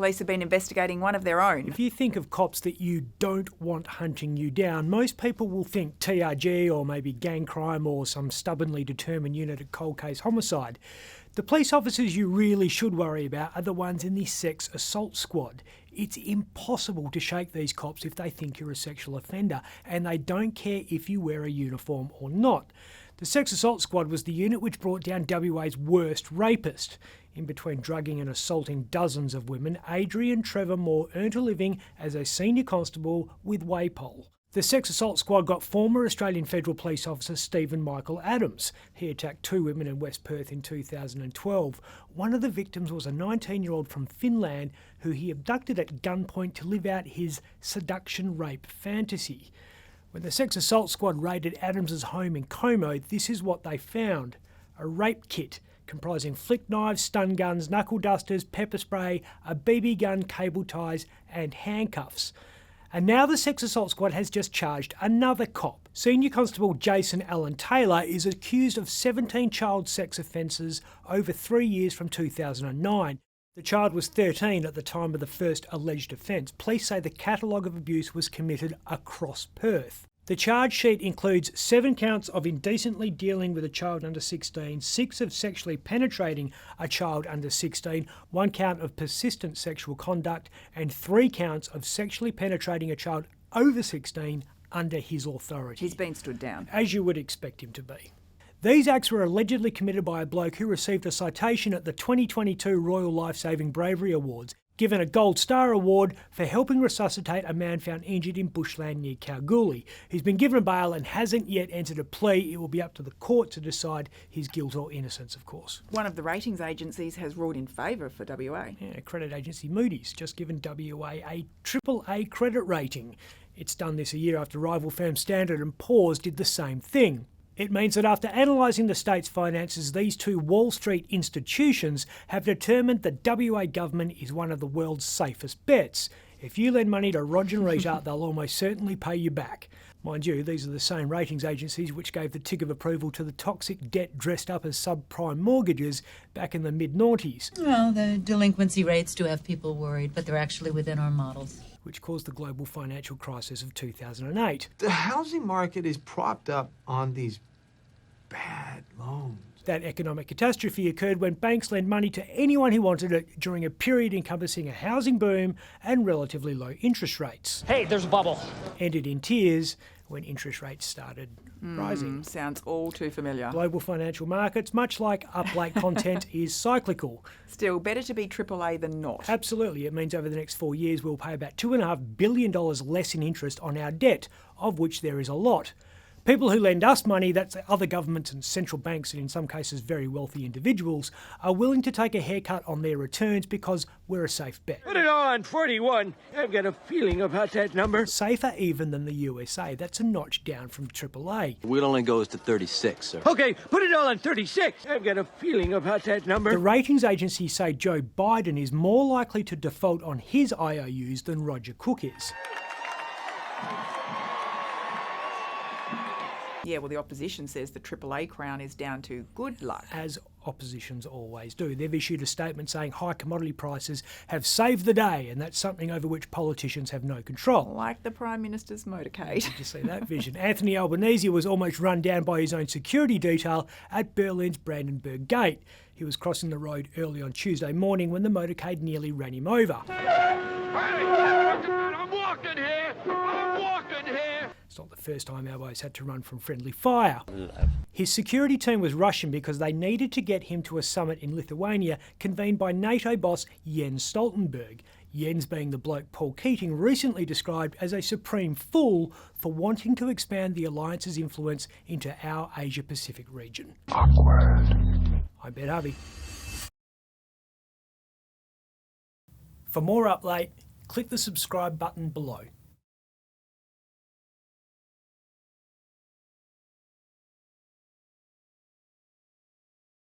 Police have been investigating one of their own. If you think of cops that you don't want hunting you down, most people will think TRG or maybe gang crime or some stubbornly determined unit of cold case homicide. The police officers you really should worry about are the ones in the sex assault squad. It's impossible to shake these cops if they think you're a sexual offender, and they don't care if you wear a uniform or not. The sex assault squad was the unit which brought down WA's worst rapist. In between drugging and assaulting dozens of women, Adrian Trevor Moore earned a living as a senior constable with Waypole. The sex assault squad got former Australian Federal Police officer Stephen Michael Adams. He attacked 2 women in West Perth in 2012. One of the victims was a 19-year-old from Finland who he abducted at gunpoint to live out his seduction rape fantasy. When the sex assault squad raided Adams's home in Como, this is what they found: a rape kit comprising flick knives, stun guns, knuckle dusters, pepper spray, a BB gun, cable ties and handcuffs. And now the sex assault squad has just charged another cop. Senior Constable Jason Allen Taylor is accused of 17 child sex offences over 3 years from 2009. The child was 13 at the time of the first alleged offence. Police say the catalogue of abuse was committed across Perth. The charge sheet includes 7 counts of indecently dealing with a child under 16, 6 of sexually penetrating a child under 16, 1 count of persistent sexual conduct, and 3 counts of sexually penetrating a child over 16 under his authority. He's been stood down. As you would expect him to be. These acts were allegedly committed by a bloke who received a citation at the 2022 Royal Life-Saving Bravery Awards, given a Gold Star Award for helping resuscitate a man found injured in bushland near Kalgoorlie. He's been given bail and hasn't yet entered a plea. It will be up to the court to decide his guilt or innocence, of course. One of the ratings agencies has ruled in favour for WA. Yeah, credit agency Moody's just given WA a AAA credit rating. It's done this a year after rival firm Standard & Poor's did the same thing. It means that after analysing the state's finances, these 2 Wall Street institutions have determined the WA government is one of the world's safest bets. If you lend money to Roger and Rita, they'll almost certainly pay you back. Mind you, these are the same ratings agencies which gave the tick of approval to the toxic debt dressed up as subprime mortgages back in the mid-noughties. Well, the delinquency rates do have people worried, but they're actually within our models. Which caused the global financial crisis of 2008. The housing market is propped up on these bad loans. That economic catastrophe occurred when banks lent money to anyone who wanted it during a period encompassing a housing boom and relatively low interest rates. Hey, there's a bubble. Ended in tears when interest rates started rising. Sounds all too familiar. Global financial markets, much like up-late content, is cyclical. Still, better to be AAA than not. Absolutely. It means over the next 4 years we'll pay about $2.5 billion less in interest on our debt, of which there is a lot. People who lend us money, that's other governments and central banks and in some cases very wealthy individuals, are willing to take a haircut on their returns because we're a safe bet. Put it all on 41. I've got a feeling about that number. Safer even than the USA. That's a notch down from AAA. Wheel only goes to 36, sir. Okay, put it all on 36. I've got a feeling about that number. The ratings agencies say Joe Biden is more likely to default on his IOUs than Roger Cook is. Yeah, well, the opposition says the AAA crown is down to good luck. As oppositions always do. They've issued a statement saying high commodity prices have saved the day, and that's something over which politicians have no control. Like the Prime Minister's motorcade. Did you see that vision? Anthony Albanese was almost run down by his own security detail at Berlin's Brandenburg Gate. He was crossing the road early on Tuesday morning when the motorcade nearly ran him over. I'm walking here. I'm walking here. It's not the first time Albo's had to run from friendly fire. His security team was Russian because they needed to get him to a summit in Lithuania convened by NATO boss Jens Stoltenberg. Jens being the bloke Paul Keating recently described as a supreme fool for wanting to expand the alliance's influence into our Asia-Pacific region. Awkward. I'm Ben Harvey. For more Up Late, click the subscribe button below.